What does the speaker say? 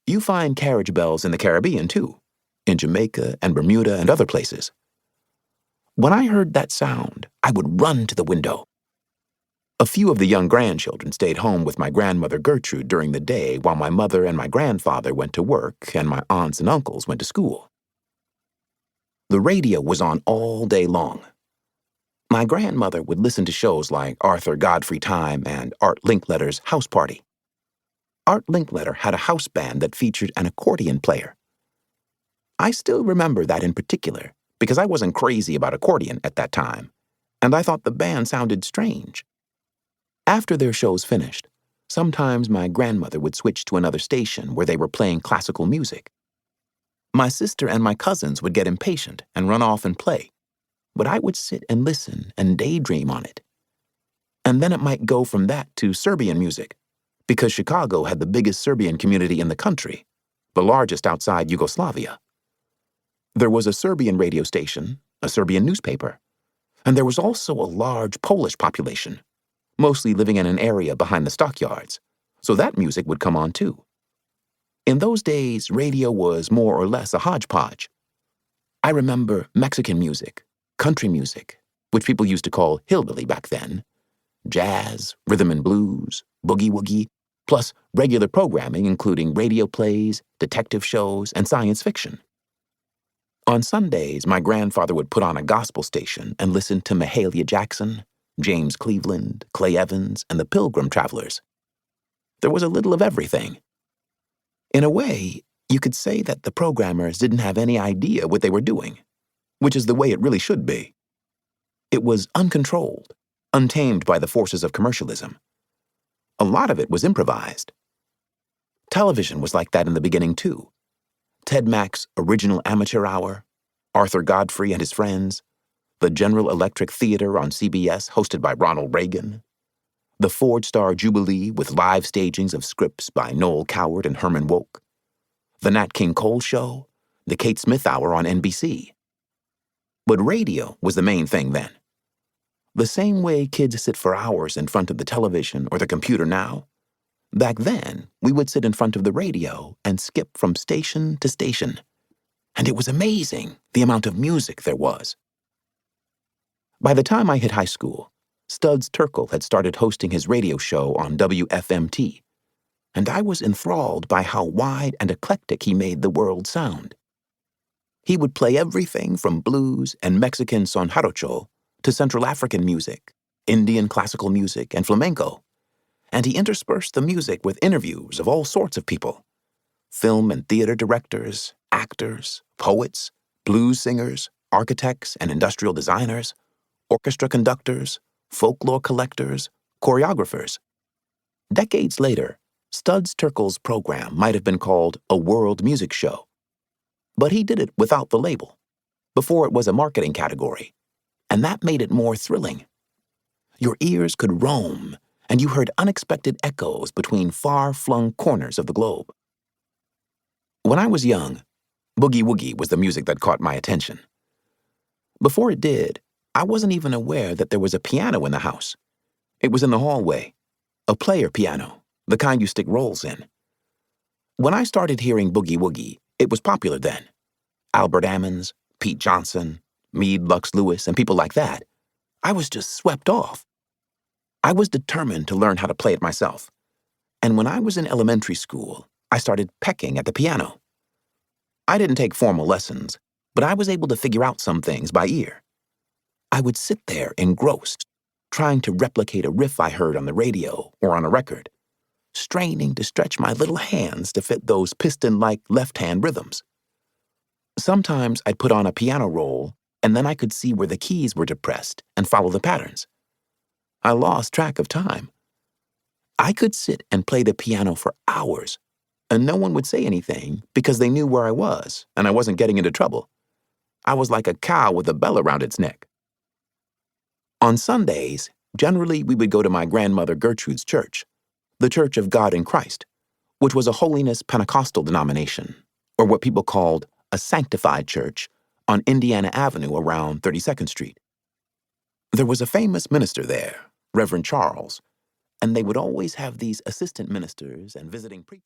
You find carriage bells in the Caribbean, too, in Jamaica and Bermuda and other places. When I heard that sound, I would run to the window. A few of the young grandchildren stayed home with my grandmother Gertrude during the day while my mother and my grandfather went to work and my aunts and uncles went to school. The radio was on all day long. My grandmother would listen to shows like Arthur Godfrey Time and Art Linkletter's House Party. Art Linkletter had a house band that featured an accordion player. I still remember that in particular because I wasn't crazy about accordion at that time, and I thought the band sounded strange. After their shows finished, sometimes my grandmother would switch to another station where they were playing classical music. My sister and my cousins would get impatient and run off and play, but I would sit and listen and daydream on it. And then it might go from that to Serbian music, because Chicago had the biggest Serbian community in the country, the largest outside Yugoslavia. There was a Serbian radio station, a Serbian newspaper, and there was also a large Polish population, mostly living in an area behind the stockyards, so that music would come on too. In those days, radio was more or less a hodgepodge. I remember Mexican music, country music, which people used to call hillbilly back then, jazz, rhythm and blues, boogie-woogie, plus regular programming including radio plays, detective shows, and science fiction. On Sundays, my grandfather would put on a gospel station and listen to Mahalia Jackson, James Cleveland, Clay Evans, and the Pilgrim Travelers. There was a little of everything. In a way, you could say that the programmers didn't have any idea what they were doing, which is the way it really should be. It was uncontrolled, untamed by the forces of commercialism. A lot of it was improvised. Television was like that in the beginning, too. Ted Mack's Original Amateur Hour, Arthur Godfrey and His Friends, the General Electric Theater on CBS hosted by Ronald Reagan, the Ford Star Jubilee with live stagings of scripts by Noel Coward and Herman Wouk, the Nat King Cole Show, the Kate Smith Hour on NBC. But radio was the main thing then. The same way kids sit for hours in front of the television or the computer now, back then we would sit in front of the radio and skip from station to station. And it was amazing the amount of music there was. By the time I hit high school, Studs Terkel had started hosting his radio show on WFMT, and I was enthralled by how wide and eclectic he made the world sound. He would play everything from blues and Mexican son jarocho to Central African music, Indian classical music, and flamenco, and he interspersed the music with interviews of all sorts of people: film and theater directors, actors, poets, blues singers, architects and industrial designers, orchestra conductors, folklore collectors, choreographers. Decades later, Studs Terkel's program might have been called a world music show, but he did it without the label, before it was a marketing category, and that made it more thrilling. Your ears could roam, and you heard unexpected echoes between far-flung corners of the globe. When I was young, boogie-woogie was the music that caught my attention. Before it did, I wasn't even aware that there was a piano in the house. It was in the hallway, a player piano, the kind you stick rolls in. When I started hearing boogie-woogie, it was popular then. Albert Ammons, Pete Johnson, Meade Lux Lewis, and people like that. I was just swept off. I was determined to learn how to play it myself. And when I was in elementary school, I started pecking at the piano. I didn't take formal lessons, but I was able to figure out some things by ear. I would sit there engrossed, trying to replicate a riff I heard on the radio or on a record, straining to stretch my little hands to fit those piston-like left-hand rhythms. Sometimes I'd put on a piano roll, and then I could see where the keys were depressed and follow the patterns. I lost track of time. I could sit and play the piano for hours, and no one would say anything because they knew where I was and I wasn't getting into trouble. I was like a cow with a bell around its neck. On Sundays, generally we would go to my grandmother Gertrude's church, the Church of God in Christ, which was a holiness Pentecostal denomination, or what people called a sanctified church, on Indiana Avenue around 32nd Street. There was a famous minister there, Reverend Charles, and they would always have these assistant ministers and visiting preachers.